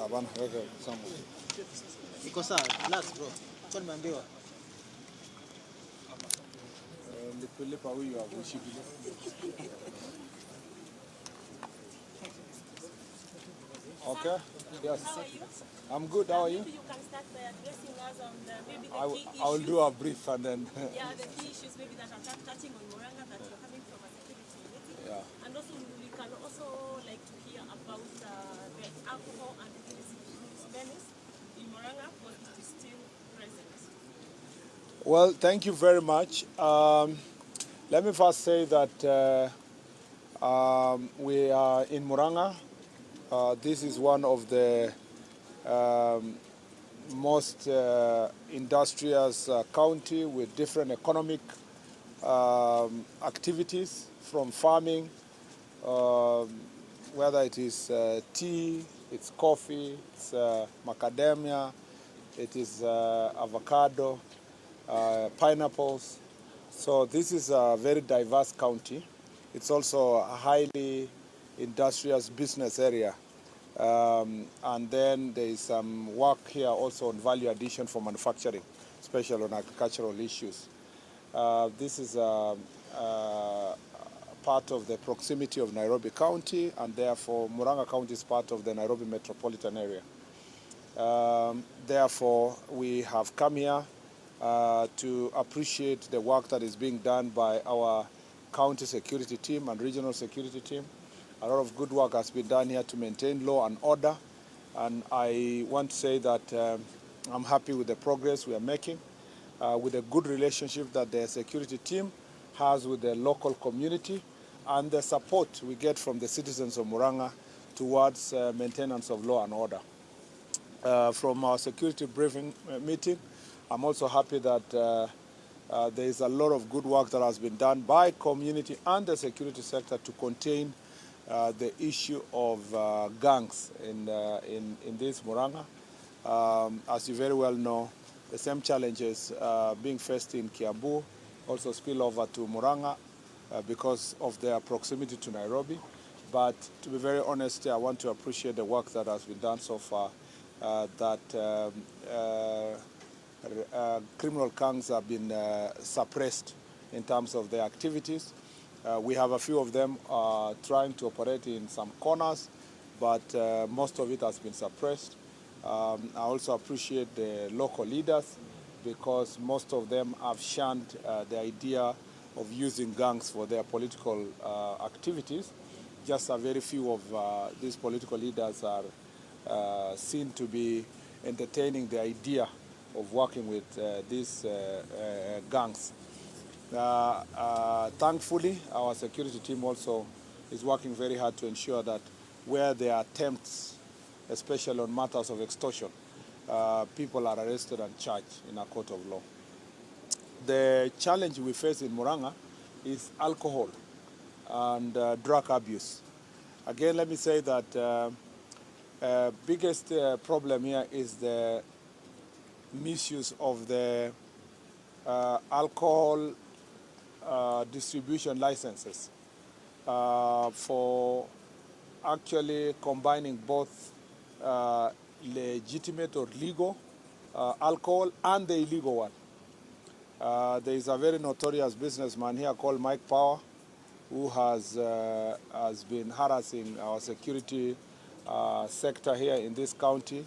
Hapana, weka somewhere. Iko sawa, relax bro. Kwa nimeambiwa. Lipa huyu wa kushibile. Okay. Yes. I'm good. How are you? Maybe you can start by addressing us on maybe the key issues. I will do a brief and then. Yeah, the key issues maybe that are touching on Muranga that you're coming from a security meeting. Yeah. And also we can also like to hear about the alcohol and illicit business in Muranga, but it is still present. Well, thank you very much. Let me first say that we are in Muranga. This is one of the most industrious county with different economic activities, from farming, whether it is tea, it's coffee, it's macadamia, it is avocado, pineapples. So this is a very diverse county. It's also a highly industrious business area. And then there is some work here also on value addition for manufacturing, especially on agricultural issues. This is part of the proximity of Nairobi County, and therefore Muranga County is part of the Nairobi metropolitan area. Therefore, we have come here to appreciate the work that is being done by our county security team and regional security team. A lot of good work has been done here to maintain law and order, and I want to say that I'm happy with the progress we are making, with the good relationship that the security team has with the local community, and the support we get from the citizens of Muranga towards maintenance of law and order. From our security briefing meeting, I'm also happy that there is a lot of good work that has been done by community and the security sector to contain the issue of gangs in this Muranga. As you very well know, the same challenges being faced in Kiambu also spill over to Muranga because of their proximity to Nairobi. But to be very honest, I want to appreciate the work that has been done so far, criminal gangs have been suppressed in terms of their activities. We have a few of them trying to operate in some corners, but most of it has been suppressed. I also appreciate the local leaders, because most of them have shunned the idea of using gangs for their political activities. Just a very few of these political leaders are seen to be entertaining the idea of working with these gangs. Thankfully, our security team also is working very hard to ensure that where there are attempts, especially on matters of extortion, people are arrested and charged in a court of law. The challenge we face in Muranga is alcohol and drug abuse. Again, let me say that biggest problem here is the misuse of the alcohol distribution licenses for actually combining both legitimate or legal alcohol and the illegal one. There is a very notorious businessman here called Mike Power, who has been harassing our security sector here in this county.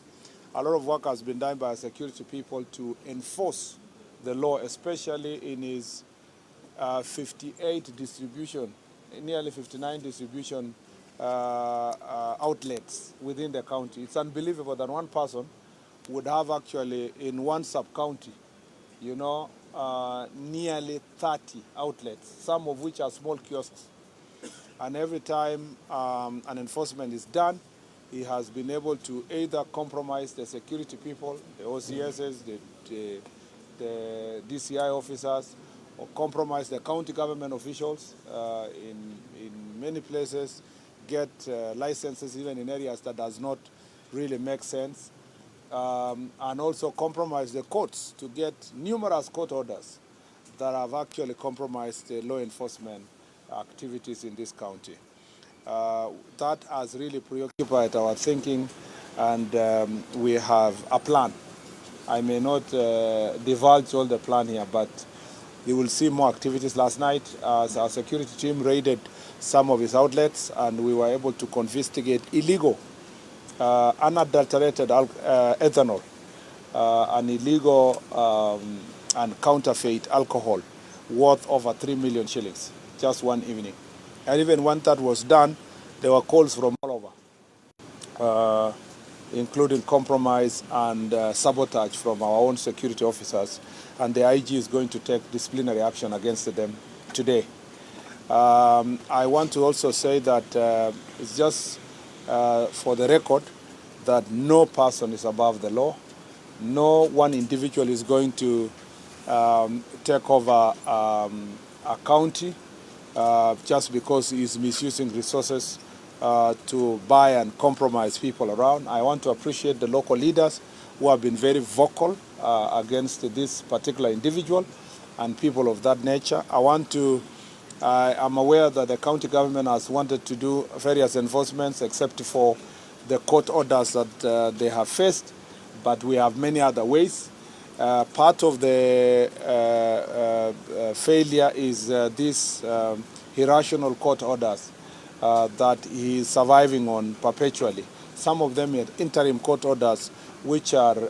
A lot of work has been done by security people to enforce the law, especially in his 58 distribution, nearly 59 distribution outlets within the county. It's unbelievable that one person would have actually in one sub-county, you know, nearly 30 outlets, some of which are small kiosks. And every time an enforcement is done, he has been able to either compromise the security people, the OCSs, the DCI officers, or compromise the county government officials in many places, get licenses even in areas that does not really make sense, and also compromise the courts to get numerous court orders that have actually compromised the law enforcement activities in this county. That has really preoccupied our thinking and we have a plan. I may not divulge all the plan here, but you will see more activities. Last night, as our security team raided some of his outlets, and we were able to confiscate illegal, unadulterated ethanol, and illegal and counterfeit alcohol worth over 3 million shillings, just one evening. And even when that was done, there were calls from all over, including compromise and sabotage from our own security officers. And the IG is going to take disciplinary action against them today. I want to also say that it's just for the record that no person is above the law. No one individual is going to take over a county just because he's misusing resources to buy and compromise people around. I want to appreciate the local leaders who have been very vocal against this particular individual and people of that nature. I'm aware that the county government has wanted to do various enforcements except for the court orders that they have faced, but we have many other ways. Part of the failure is these irrational court orders that he is surviving on perpetually. Some of them are interim court orders which are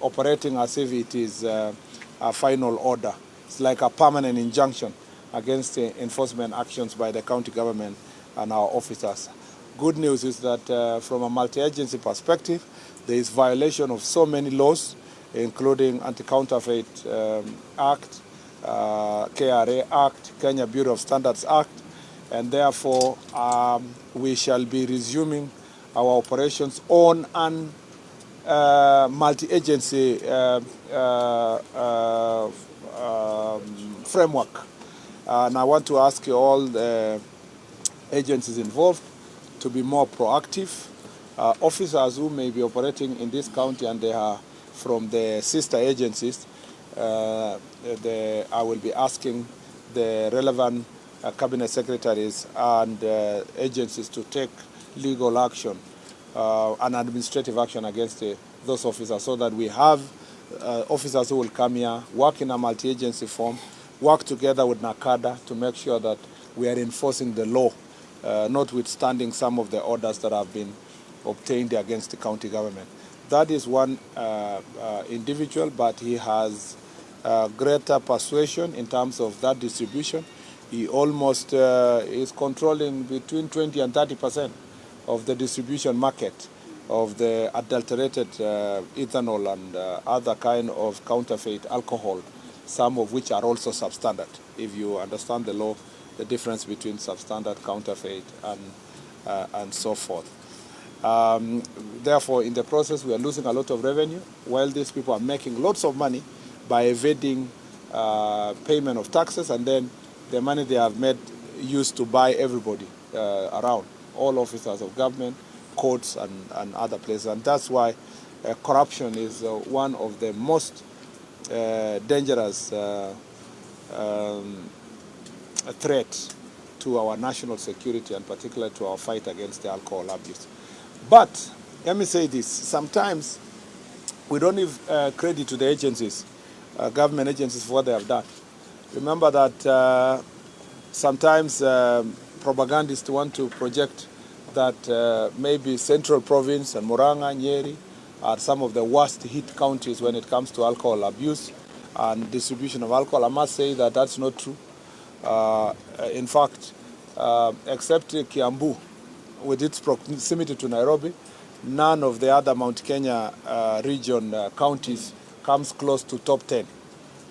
operating as if it is a final order. It's like a permanent injunction against the enforcement actions by the county government and our officers. Good news is that from a multi-agency perspective, there is violation of so many laws, including Anti-Counterfeit Act, KRA Act, Kenya Bureau of Standards Act, and therefore we shall be resuming our operations on an multi-agency framework. And I want to ask you all the agencies involved to be more proactive. Officers who may be operating in this county and they are from the sister agencies, I will be asking the relevant cabinet secretaries and agencies to take legal action and administrative action against those officers, so that we have officers who will come here, work in a multi-agency form, work together with NACADA to make sure that we are enforcing the law, notwithstanding some of the orders that have been obtained against the county government. That is one individual, but he has greater persuasion in terms of that distribution. He almost is controlling between 20 and 30% of the distribution market of the adulterated ethanol and other kind of counterfeit alcohol, some of which are also substandard. If you understand the law, the difference between substandard, counterfeit, and so forth. Therefore, in the process, we are losing a lot of revenue, while these people are making lots of money by evading payment of taxes, and then the money they have made used to buy everybody around, all officers of government, courts, and other places. And that's why corruption is one of the most dangerous threat to our national security, and particularly to our fight against the alcohol abuse. But let me say this, sometimes we don't give credit to the agencies, government agencies, for what they have done. Remember that sometimes propagandists want to project that maybe Central Province and Muranga, Nyeri are some of the worst hit counties when it comes to alcohol abuse and distribution of alcohol. I must say that that's not true. In fact, except Kiambu, with its proximity to Nairobi, none of the other Mount Kenya region counties comes close to top 10.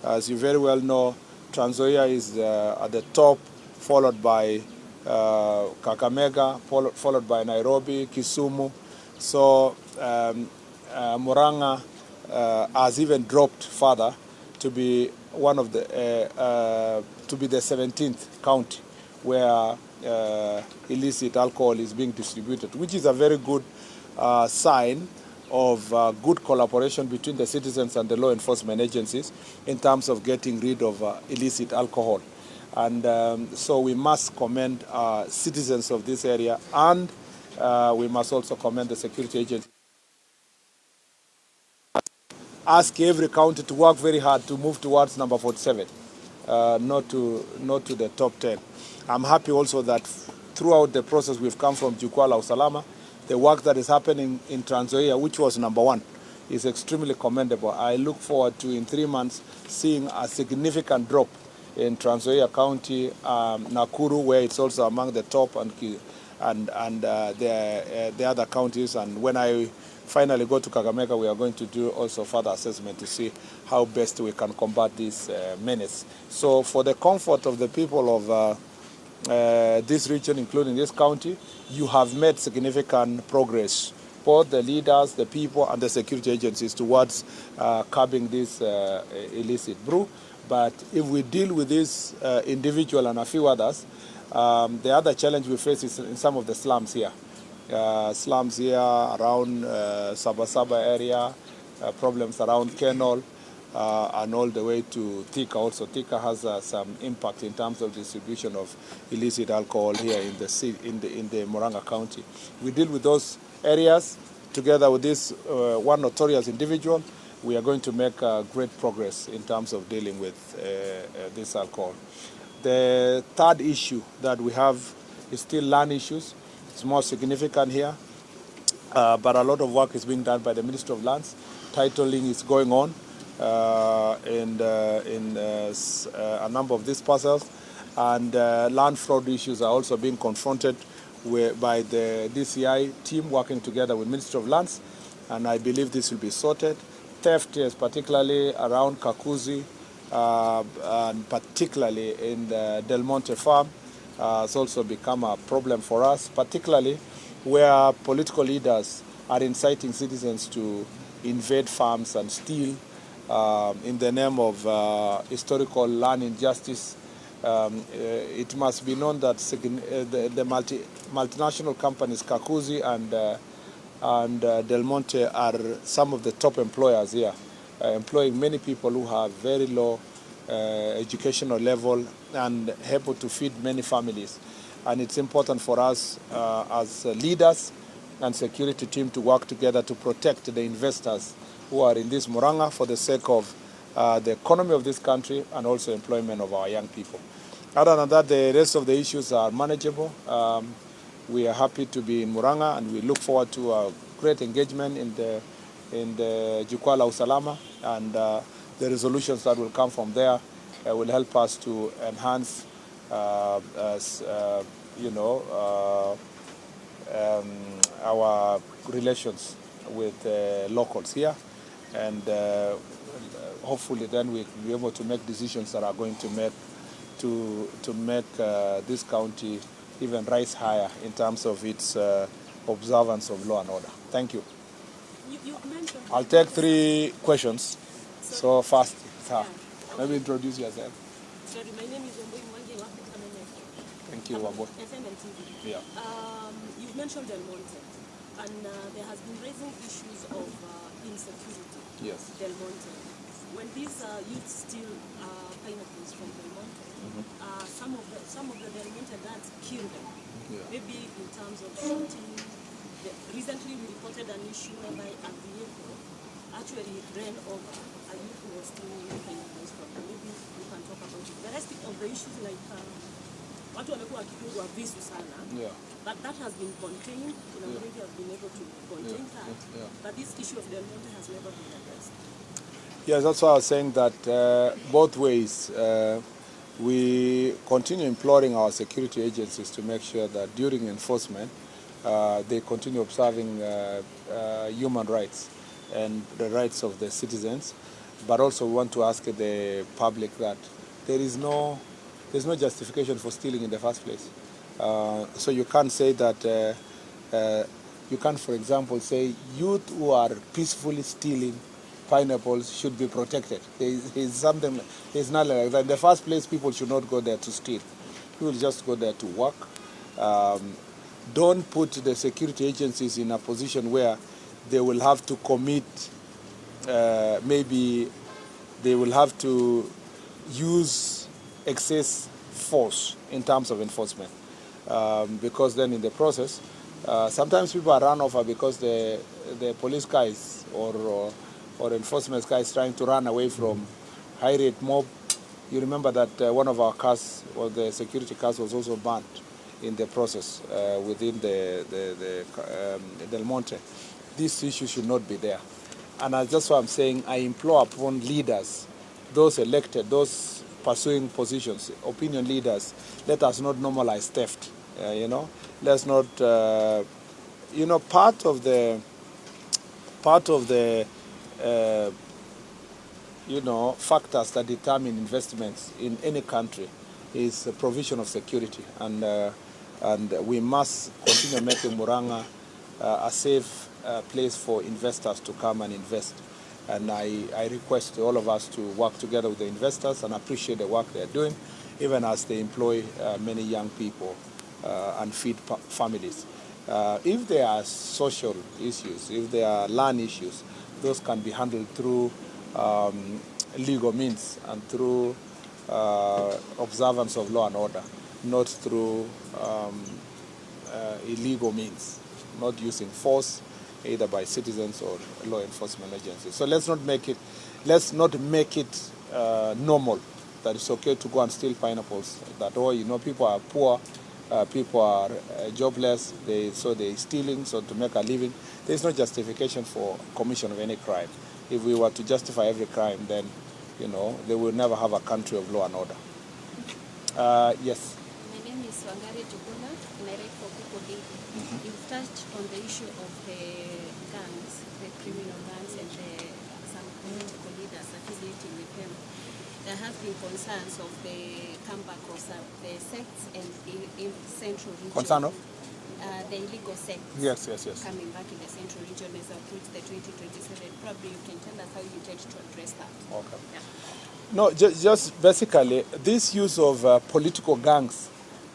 As you very well know, Trans Nzoia is at the top, followed by Kakamega, followed by Nairobi, Kisumu. So Muranga has even dropped further to be one of the to be the 17th county where illicit alcohol is being distributed, which is a very good sign of good collaboration between the citizens and the law enforcement agencies in terms of getting rid of illicit alcohol. And so we must commend citizens of this area, and we must also commend the security agencies. ask every county to work very hard to move towards number 47, not to the top 10. I'm happy also that throughout the process we've come from Jukwaa la Usalama. The work that is happening in Trans Nzoia, which was number 1, is extremely commendable. I look forward to, in 3 months, seeing a significant drop in Trans Nzoia County, Nakuru, where it's also among the top, and the other counties. And when I finally go to Kakamega, we are going to do also further assessment to see how best we can combat this menace. So for the comfort of the people of this region, including this county, you have made significant progress, both the leaders, the people, and the security agencies towards curbing this illicit brew. But if we deal with this individual and a few others, the other challenge we face is in some of the slums here. Slums here around Sabasaba area, problems around Kenol, and all the way to Thika also. Thika has some impact in terms of distribution of illicit alcohol here in the Muranga County. We deal with those areas together with this one notorious individual. We are going to make great progress in terms of dealing with this alcohol. The third issue that we have is still land issues. It's more significant here, but a lot of work is being done by the Ministry of Lands. Titling is going on in a number of these parcels, and land fraud issues are also being confronted by the DCI team working together with Ministry of Lands, and I believe this will be sorted. Theft is particularly around Kakuzi, and particularly in the Del Monte farm, has also become a problem for us, particularly where political leaders are inciting citizens to invade farms and steal in the name of historical land injustice. It must be known that the multinational companies Kakuzi and Del Monte are some of the top employers here, employing many people who have very low educational level and able to feed many families. And it's important for us as leaders and security team to work together to protect the investors who are in this Muranga for the sake of the economy of this country and also employment of our young people. Other than that, the rest of the issues are manageable. We are happy to be in Muranga, and we look forward to a great engagement in the Jukwaa la Usalama, and the resolutions that will come from there will help us to enhance, our relations with locals here, and hopefully then we'll be able to make decisions that are going to make this county even rise higher in terms of its observance of law and order. Thank you. You mentioned... I'll take 3 questions. So fast. Let me introduce yourself. Sorry, my name is Wamboi Mwangi, Thank you, Wamboi. FMNTV. Yeah. You've mentioned Del Monte, and there has been raising issues of insecurity. Yes. Del Monte. When these youths steal pineapples from Del Monte, some of the Del Monte guards kill them. Yeah. Maybe in terms of shooting. Recently, we reported an issue whereby a vehicle actually ran over a youth who was stealing pineapples from them. Maybe we can talk about it. The rest of the issues, like watu wamekuwa wakipigwa visu sana, but that has been contained. Community has been able to contain that. But this issue of Del Monte has never been addressed. Yes, that's why I was saying that both ways. We continue imploring our security agencies to make sure that during enforcement, they continue observing human rights and the rights of the citizens. But also we want to ask the public that there's no justification for stealing in the first place. So you can't say that, you can't, for example, say youth who are peacefully stealing pineapples should be protected. There's nothing like that. In the first place, people should not go there to steal. People just go there to work. Don't put the security agencies in a position where they will have to commit, maybe they will have to use excess force in terms of enforcement. Because then in the process, sometimes people are run over because the police guys or or enforcement guy is trying to run away from high-rate mob. You remember that one of our cars, or the security cars, was also burned in the process within the Del Monte. This issue should not be there. And that's why I'm saying I implore upon leaders, those elected, those pursuing positions, opinion leaders, let us not normalize theft. Let's not, part of the factors that determine investments in any country is the provision of security, and we must continue making Muranga a safe place for investors to come and invest. And I request all of us to work together with the investors and appreciate the work they're doing, even as they employ many young people and feed families. If there are social issues, if there are land issues, those can be handled through legal means and through observance of law and order, not through illegal means, not using force either by citizens or law enforcement agencies. So let's not make it normal that it's okay to go and steal pineapples. That people are poor, people are jobless, so they're stealing so to make a living. There's no justification for commission of any crime. If we were to justify every crime, then they will never have a country of law and order. Yes. My name is Wangari Juguna, and I write for People Daily. You've touched on the issue of the gangs, the criminal gangs, and some political leaders affiliating with them. There have been concerns of the comeback of the sects and in central region. Concern of? The illegal sects. Yes. Coming back in the central region as approach the 2027. Probably you can tell us how you intend to address that. Okay. Yeah. No, just basically this use of political gangs.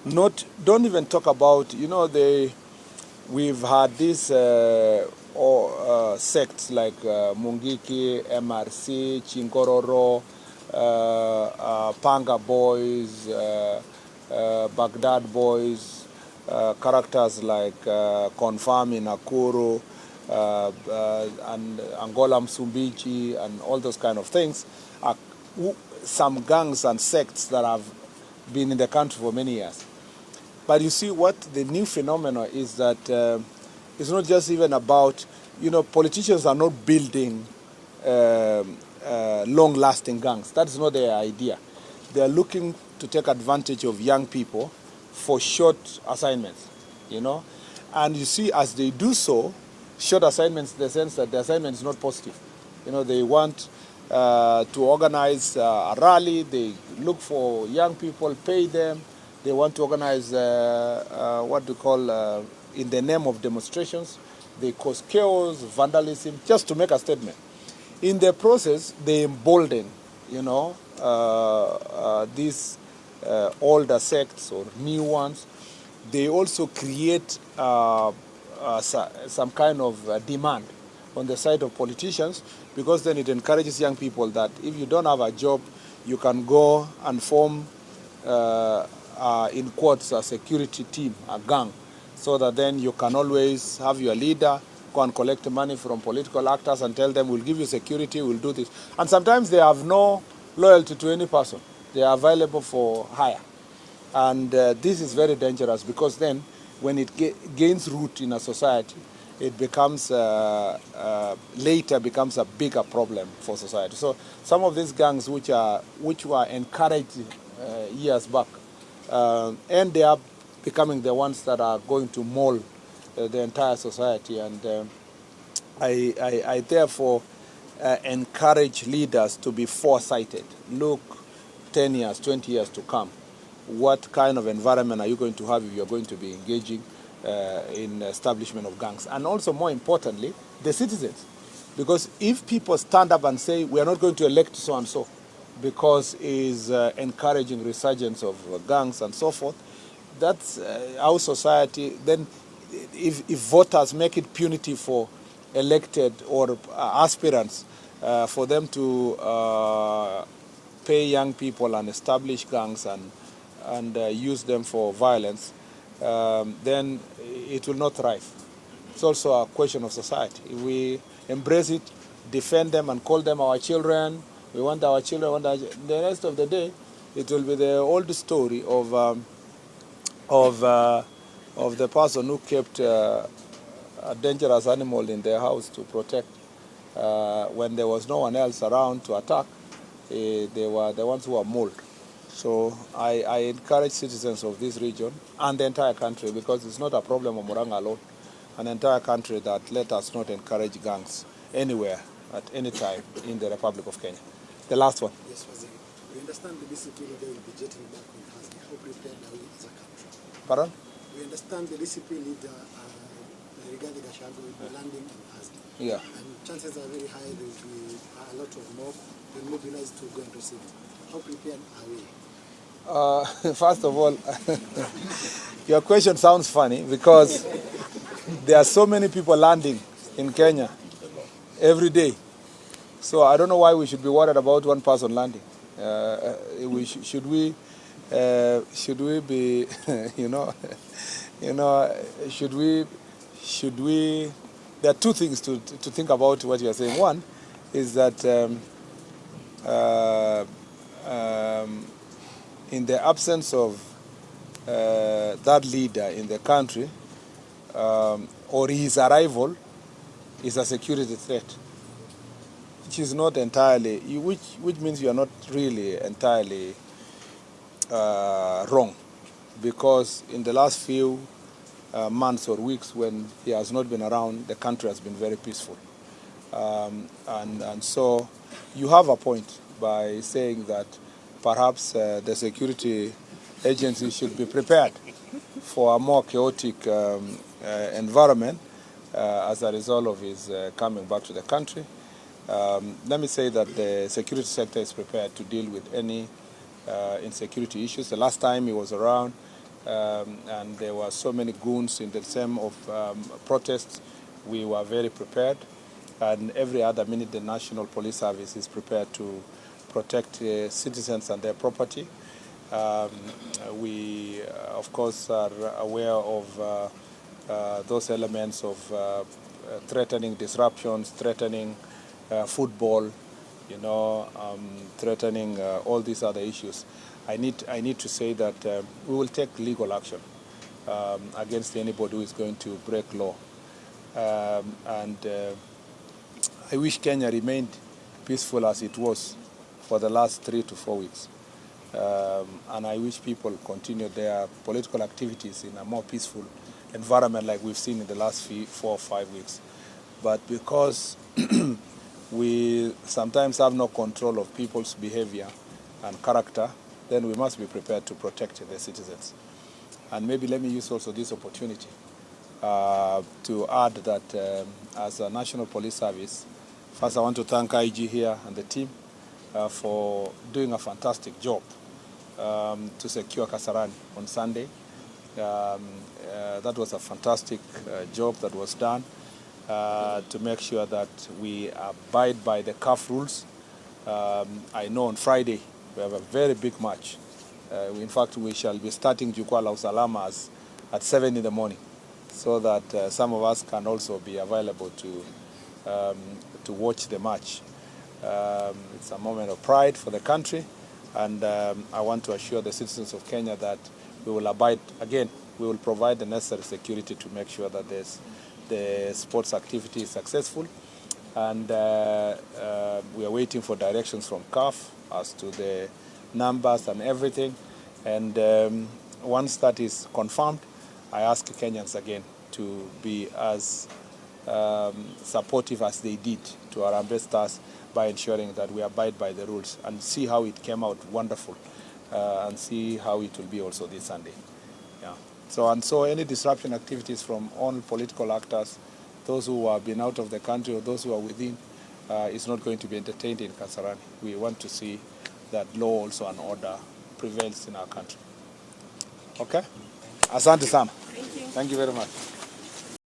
Don't even talk about we've had these sects like Mungiki, MRC, Chinkororo, Panga Boys, Baghdad Boys, characters like Confirm in Nakuru, and Angola Msumbiji, and all those kind of things are some gangs and sects that have been in the country for many years. But you see, what the new phenomenon is that it's not just even about, politicians are not building long-lasting gangs. That is not their idea. They are looking to take advantage of young people for short assignments, And you see, as they do so, short assignments in the sense that the assignment is not positive. They want to organize a rally, they look for young people, pay them. They want to organize what we call, in the name of demonstrations. They cause chaos, vandalism, just to make a statement. In the process, they embolden, these older sects or new ones. They also create some kind of demand on the side of politicians, because then it encourages young people that if you don't have a job, you can go and form in quotes, a security team, a gang, so that then you can always have your leader go and collect money from political actors and tell them, we'll give you security, we'll do this. And sometimes they have no loyalty to any person. They are available for hire. And this is very dangerous, because then when it gains root in a society, it becomes, later becomes a bigger problem for society. So some of these gangs which were encouraged years back, and they are becoming the ones that are going to mold the entire society. And I therefore encourage leaders to be foresighted. Look 10 years, 20 years to come. What kind of environment are you going to have if you're going to be engaging in establishment of gangs? And also, more importantly, the citizens. Because if people stand up and say, we are not going to elect so-and-so because is encouraging resurgence of gangs and so forth, that's our society. Then if voters make it punitive for elected or aspirants for them to pay young people and establish gangs and use them for violence, then it will not thrive. It's also a question of society. If we embrace it, defend them and call them our children. We want our children. The rest of the day, it will be the old story of the person who kept a dangerous animal in their house to protect. When there was no one else around to attack, they were the ones who were mauled. So I encourage citizens of this region and the entire country, because it's not a problem of Muranga alone, an entire country, that let us not encourage gangs anywhere at any time in the Republic of Kenya. The last one. Yes, Waziri. We understand the DCP leader will be jetting back on Thursday. How prepared are we as a country? Pardon? We understand the DCP leader, Rigathi Gachagua, will be landing on Thursday. Yeah. And chances are very high there will be a lot of mob will mobilize to go and receive it. How prepared are we? First of all, your question sounds funny because there are so many people landing in Kenya every day. So I don't know why we should be worried about one person landing. Should we be, should we? There are two things to think about what you are saying. One is that in the absence of that leader in the country, or his arrival is a security threat, which is not entirely, which means you are not really entirely wrong, because in the last few months or weeks when he has not been around, the country has been very peaceful. And so you have a point by saying that perhaps the security agency should be prepared for a more chaotic environment as a result of his coming back to the country. Let me say that the security sector is prepared to deal with any insecurity issues. The last time he was around, and there were so many goons in the same of protests, we were very prepared. And every other minute, the National Police Service is prepared to protect citizens and their property. We, of course, are aware of those elements of threatening disruptions, threatening football, threatening all these other issues. I need to say that we will take legal action against anybody who is going to break law. I wish Kenya remained peaceful as it was for the last 3 to 4 weeks. And I wish people continue their political activities in a more peaceful environment like we've seen in the last 4 or 5 weeks. But because we sometimes have no control of people's behavior and character, then we must be prepared to protect the citizens. And maybe let me use also this opportunity to add that as a National Police Service, first I want to thank IG here and the team for doing a fantastic job to secure Kasarani on Sunday. That was a fantastic job that was done to make sure that we abide by the CAF rules. I know on Friday we have a very big match. In fact, we shall be starting Jukwaa la Usalama at 7 in the morning, so that some of us can also be available to watch the match. It's a moment of pride for the country, and I want to assure the citizens of Kenya that we will abide, again, we will provide the necessary security to make sure that the sports activity is successful. And we are waiting for directions from CAF as to the numbers and everything. And once that is confirmed, I ask Kenyans again to be as supportive as they did to our ambassadors by ensuring that we abide by the rules, and see how it came out wonderful, and see how it will be also this Sunday. Yeah. So any disruption activities from all political actors, those who have been out of the country or those who are within, is not going to be entertained in Kasarani. We want to see that law also and order prevails in our country. Okay? Asante sana. Thank you. Thank you very much.